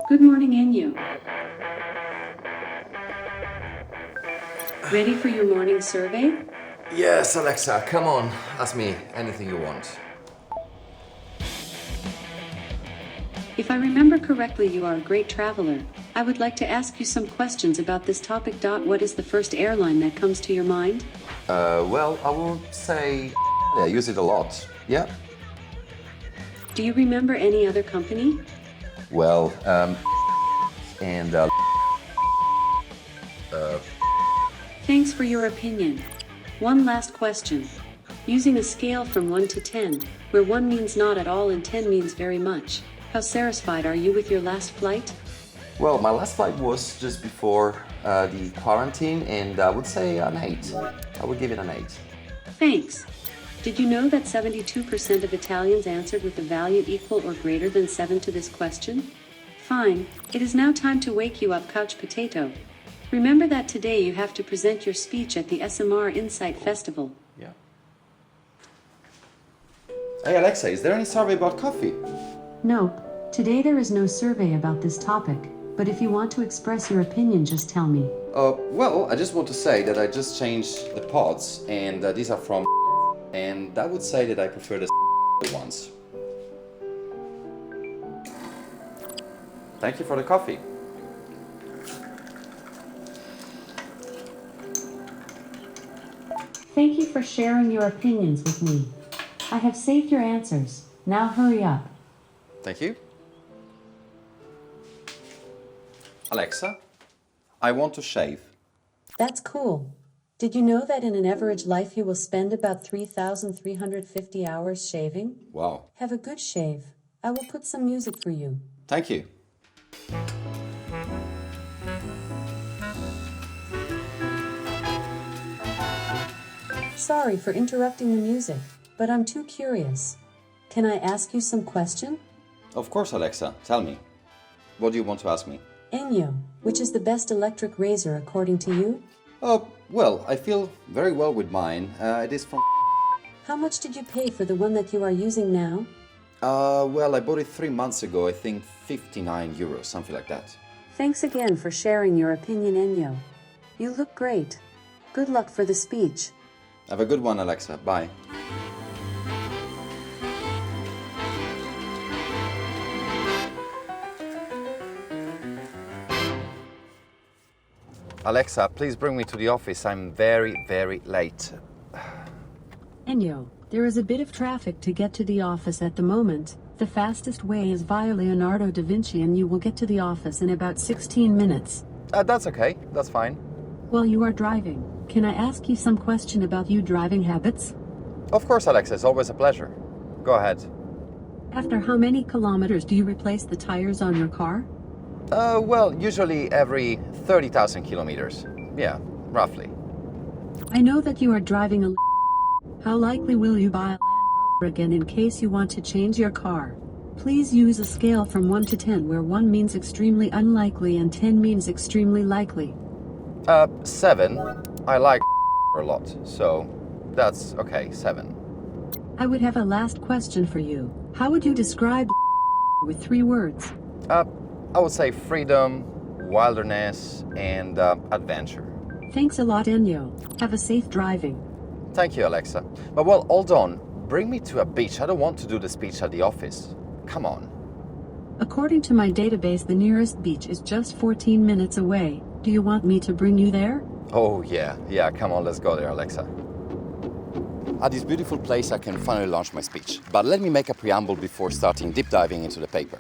Good morning, Ennio. Ready for your morning survey? Yes, Alexa, come on. Ask me anything you want. If I remember correctly, you are a great traveler. I would like to ask you some questions about this topic. What is the first airline that comes to your mind? Well, I would say I use it a lot. Yeah. Do you remember any other company? Well, and Thanks for your opinion. One last question. Using a scale from 1 to 10, where 1 means not at all and 10 means very much, how satisfied are you with your last flight? well, my last flight was just before the quarantine, and I would say an 8. I would give it an 8. Thanks. Did you know that 72% of Italians answered with a value equal or greater than 7 to this question? Fine, it is now time to wake you up, couch potato. Remember that today you have to present your speech at the ESOMAR Insight Festival. Yeah. Hey Alexa, is there any survey about coffee? No, today there is no survey about this topic, but if you want to express your opinion, just tell me. Well, I just want to say that I just changed the pods, and these are from and I would say that I prefer the ones. Thank you for the coffee. Thank you for sharing your opinions with me. I have saved your answers. Now hurry up. Thank you. Alexa, I want to shave. That's cool. Did you know that in an average life you will spend about 3,350 hours shaving? Wow. Have a good shave. I will put some music for you. Thank you. Sorry for interrupting the music, but I'm too curious. Can I ask you some question? Of course, Alexa. Tell me. What do you want to ask me? Ennio, which is the best electric razor according to you? Well, I feel very well with mine. It is from... How much did you pay for the one that you are using now? Well, I bought it 3 months ago. I think 59 euros, something like that. Thanks again for sharing your opinion, Ennio. You look great. Good luck for the speech. Have a good one, Alexa. Bye. Alexa, please bring me to the office. I'm very, very late. Ennio, there is a bit of traffic to get to the office at the moment. The fastest way is via Leonardo da Vinci and you will get to the office in about 16 minutes. That's okay. That's fine. While you are driving, can I ask you some question about your driving habits? Of course, Alexa. It's always a pleasure. Go ahead. After how many kilometers do you replace the tires on your car? Well, usually every 30,000 kilometers. Yeah, roughly. I know that you are driving a... How likely will you buy a Land Rover again in case you want to change your car? Please use a scale from 1 to 10 where 1 means extremely unlikely and 10 means extremely likely. 7. I like a lot, so that's okay, 7. I would have a last question for you. How would you describe with 3 words? I would say freedom, wilderness, and adventure. Thanks a lot, Ennio. Have a safe driving. Thank you, Alexa. But well, hold on. Bring me to a beach. I don't want to do the speech at the office. Come on. According to my database, the nearest beach is just 14 minutes away. Do you want me to bring you there? Oh, yeah, come on, let's go there, Alexa. At this beautiful place, I can finally launch my speech. But let me make a preamble before starting deep diving into the paper.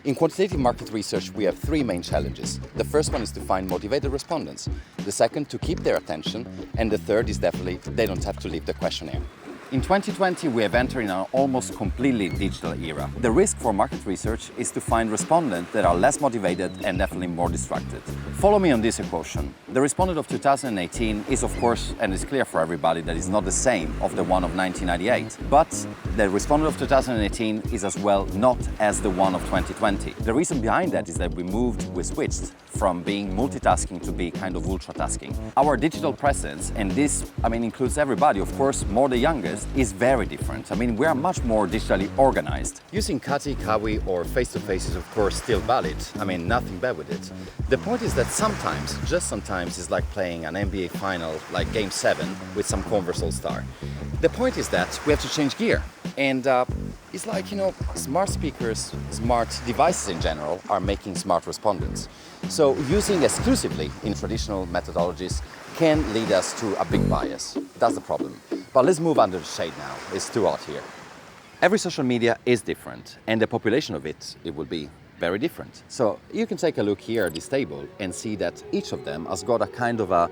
In quantitative market research, we have 3 main challenges. The first one is to find motivated respondents. The second, to keep their attention. And the third is definitely they don't have to leave the questionnaire. In 2020, we have entered in an almost completely digital era. The risk for market research is to find respondents that are less motivated and definitely more distracted. Follow me on this equation. The respondent of 2018 is, of course, and it's clear for everybody that it's not the same of the one of 1998. But the respondent of 2018 is as well not as the one of 2020. The reason behind that is that we switched from being multitasking to be kind of ultratasking. Our digital presence, and this, includes everybody, of course, more the youngest, biased is very different. I mean, we are much more digitally organized. Using Kati, Kawi or face-to-face is of course still valid. I mean, nothing bad with it. The point is that sometimes, just sometimes, it's like playing an NBA final, like Game 7 with some Converse All-Star. The point is that we have to change gear. And it's like, you know, smart speakers, smart devices in general are making smart respondents. So using exclusively in traditional methodologies can lead us to a big bias. That's the problem. But let's move under the shade now. It's too hot here. Every social media is different, and the population of it will be very different. So you can take a look here at this table and see that each of them has got a kind of a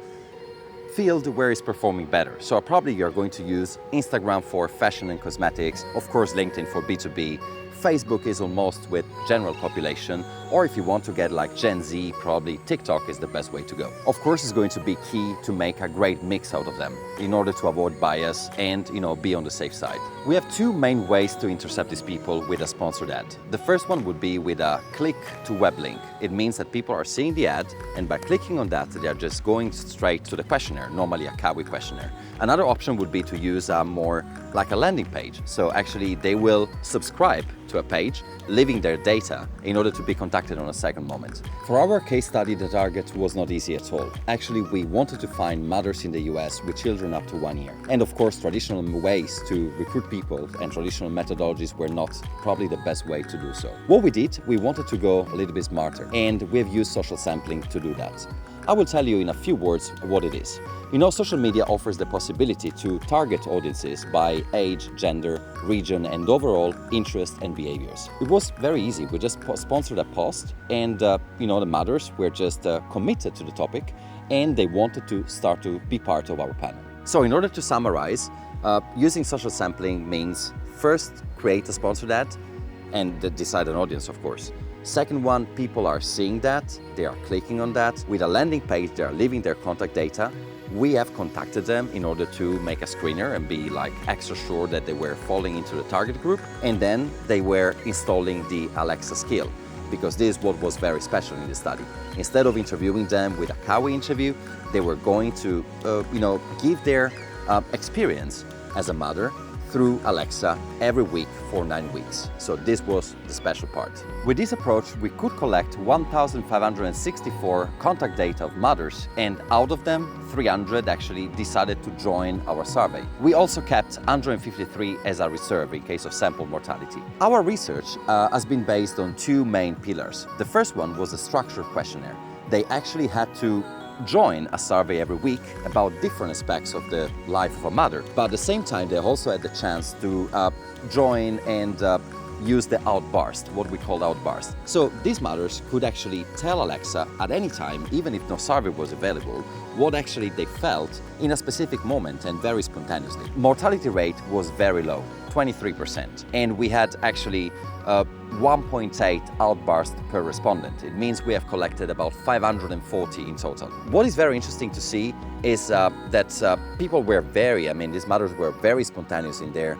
field where it's performing better. So probably you're going to use Instagram for fashion and cosmetics, of course LinkedIn for B2B, Facebook is almost with general population, or if you want to get like Gen Z, probably TikTok is the best way to go. Of course, it's going to be key to make a great mix out of them in order to avoid bias and, you know, be on the safe side. We have two main ways to intercept these people with a sponsored ad. The first one would be with a click to web link. It means that people are seeing the ad, and by clicking on that, they are just going straight to the questionnaire, normally a Kawi questionnaire. Another option would be to use a more like a landing page. So actually they will subscribe to a page, leaving their data in order to be contacted on a second moment. For our case study, the target was not easy at all. Actually, we wanted to find mothers in the US with children up to 1 year. And of course, traditional ways to recruit people and traditional methodologies were not probably the best way to do so. What we did, we wanted to go a little bit smarter, and we've used social sampling to do that. I will tell you in a few words what it is. You know, social media offers the possibility to target audiences by age, gender, region, and overall interest and behaviors. It was very easy. We just sponsored a post, and you know, the mothers were just committed to the topic, and they wanted to start to be part of our panel. So in order to summarize, using social sampling means first create a sponsored ad and decide an audience, of course. Second one, people are seeing that, they are clicking on that. With a landing page, they are leaving their contact data. We have contacted them in order to make a screener and be like extra sure that they were falling into the target group. And then they were installing the Alexa skill, because this is what was very special in the study. Instead of interviewing them with a Kawi interview, they were going to, you know, give their experience as a mother through Alexa every week for 9 weeks. So this was the special part. With this approach, we could collect 1,564 contact data of mothers, and out of them, 300 actually decided to join our survey. We also kept 153 as a reserve in case of sample mortality. Our research has been based on two main pillars. The first one was a structured questionnaire. They actually had to join a survey every week about different aspects of the life of a mother, but at the same time they also had the chance to join and use the outburst, what we call outburst. So these mothers could actually tell Alexa at any time, even if no survey was available, what actually they felt in a specific moment and very spontaneously. Mortality rate was very low, 23%, and we had actually 1.8 outbursts per respondent. It means we have collected about 540 in total. What is very interesting to see is that people were these mothers were very spontaneous in their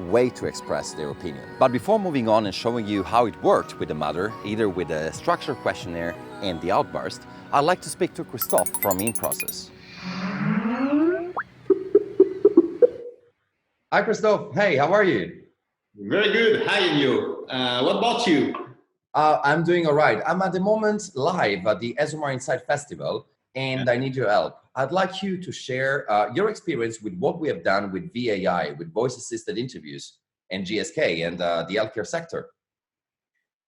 way to express their opinion. But before moving on and showing you how it worked with the mother, either with the structured questionnaire and the outburst, I'd like to speak to Christophe from InProcess. Hi Christophe, hey, how are you? Very good. Hi, Ennio. What about you? I'm doing all right. I'm at the moment live at the ESOMAR Inside Festival, and I need your help. I'd like you to share your experience with what we have done with VAI, with voice-assisted interviews, and GSK, and the healthcare sector.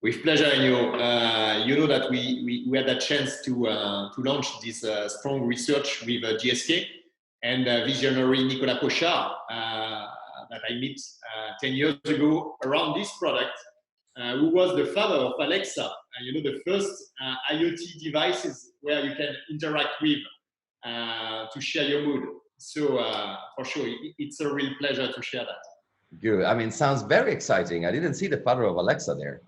With pleasure, Ennio. You know that we had a chance to launch this strong research with GSK and visionary Nicolas Pochard that I met 10 years ago around this product, who was the father of Alexa, the first IoT devices where you can interact with to share your mood. So for sure, it's a real pleasure to share that. Good. I mean, sounds very exciting. I didn't see the father of Alexa there.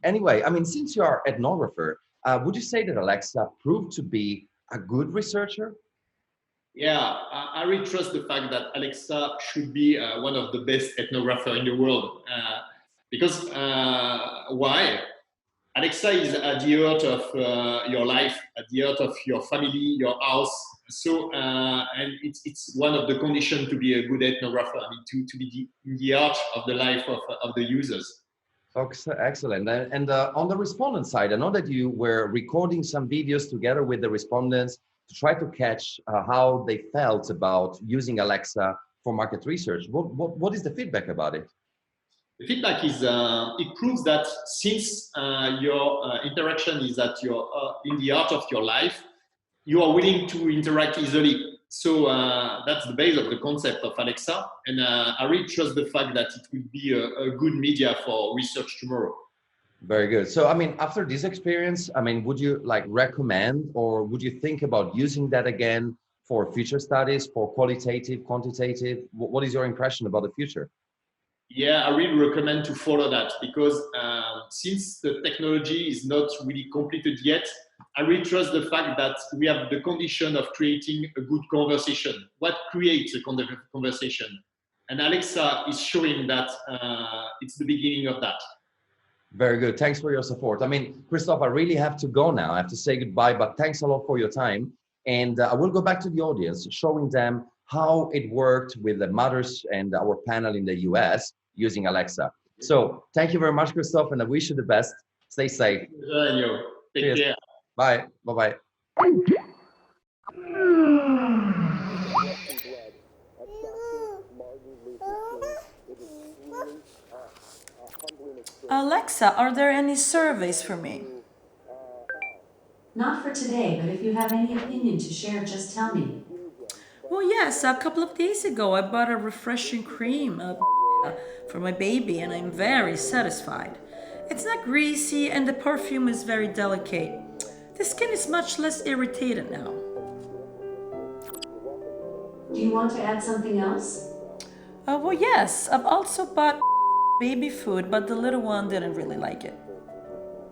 Anyway, I mean, since you are ethnographer, would you say that Alexa proved to be a good researcher? Yeah, I really trust the fact that Alexa should be one of the best ethnographers in the world. Because why? Alexa is at the heart of your life, at the heart of your family, your house, And it's one of the conditions to be a good ethnographer. I mean, to be in the heart of the life of the users. Excellent. And on the respondent side, I know that you were recording some videos together with the respondents to try to catch how they felt about using Alexa for market research. What is the feedback about it? The feedback is it proves that since your interaction is at your in the heart of your life, you are willing to interact easily. So that's the base of the concept of Alexa, and I really trust the fact that it will be a good media for research tomorrow. Very good. So, I mean, after this experience, I mean, would you like recommend, or would you think about using that again for future studies, for qualitative, quantitative? What is your impression about the future? Yeah, I really recommend to follow that because since the technology is not really completed yet, I really trust the fact that we have the condition of creating a good conversation. What creates a conversation? And Alexa is showing that it's the beginning of that. Very good. Thanks for your support. I mean, Christophe, I really have to go now. I have to say goodbye, but thanks a lot for your time. And I will go back to the audience, showing them how it worked with the mothers and our panel in the US using Alexa. So thank you very much, Christophe, and I wish you the best. Stay safe. Take Cheers. care. Bye. Bye-bye. Alexa, are there any surveys for me? Not for today, but if you have any opinion to share, just tell me. Well, yes, a couple of days ago I bought a refreshing cream for my baby and I'm very satisfied. It's not greasy and the perfume is very delicate. The skin is much less irritated now. Do you want to add something else? Well, yes, I've also bought baby food, but the little one didn't really like it.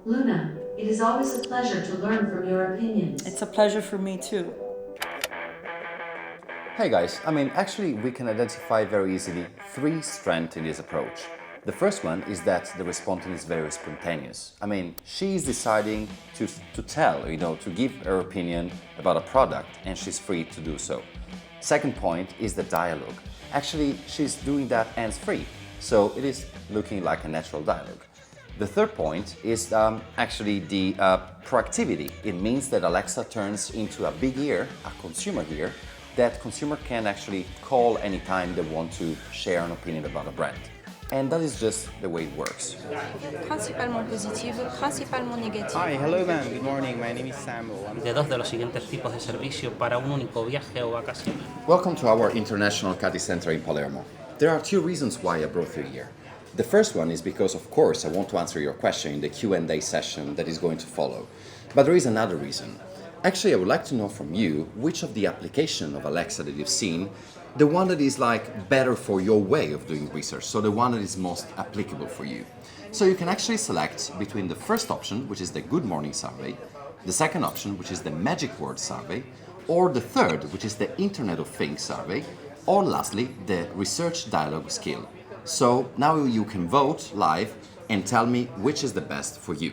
Luna, it is always a pleasure to learn from your opinions. It's a pleasure for me too. Hey guys, I mean, actually we can identify very easily three strengths in this approach. The first one is that the respondent is very spontaneous. I mean, she's deciding to tell, to give her opinion about a product, and she's free to do so. Second point is the dialogue. Actually, she's doing that hands-free, so it is looking like a natural dialogue. The third point is actually the proactivity. It means that Alexa turns into a big ear, a consumer ear, that consumer can actually call anytime they want to share an opinion about a brand. And that is just the way it works. Principalement positive, principalement négative. Hi, hello ma'am, good morning, my name is Samuel. De dos de los siguientes tipos de servicio para un único viaje o vacaciones. Welcome to our International Cati Center in Palermo. There are two reasons why I brought you here. The first one is because, of course, I want to answer your question in the Q&A session that is going to follow. But there is another reason. Actually, I would like to know from you which of the application of Alexa that you've seen, the one that is like better for your way of doing research, so the one that is most applicable for you. So you can actually select between the first option, which is the Good Morning survey, the second option, which is the Magic Word survey, or the third, which is the Internet of Things survey, or lastly, the Research Dialogue Skill. So now you can vote live and tell me which is the best for you.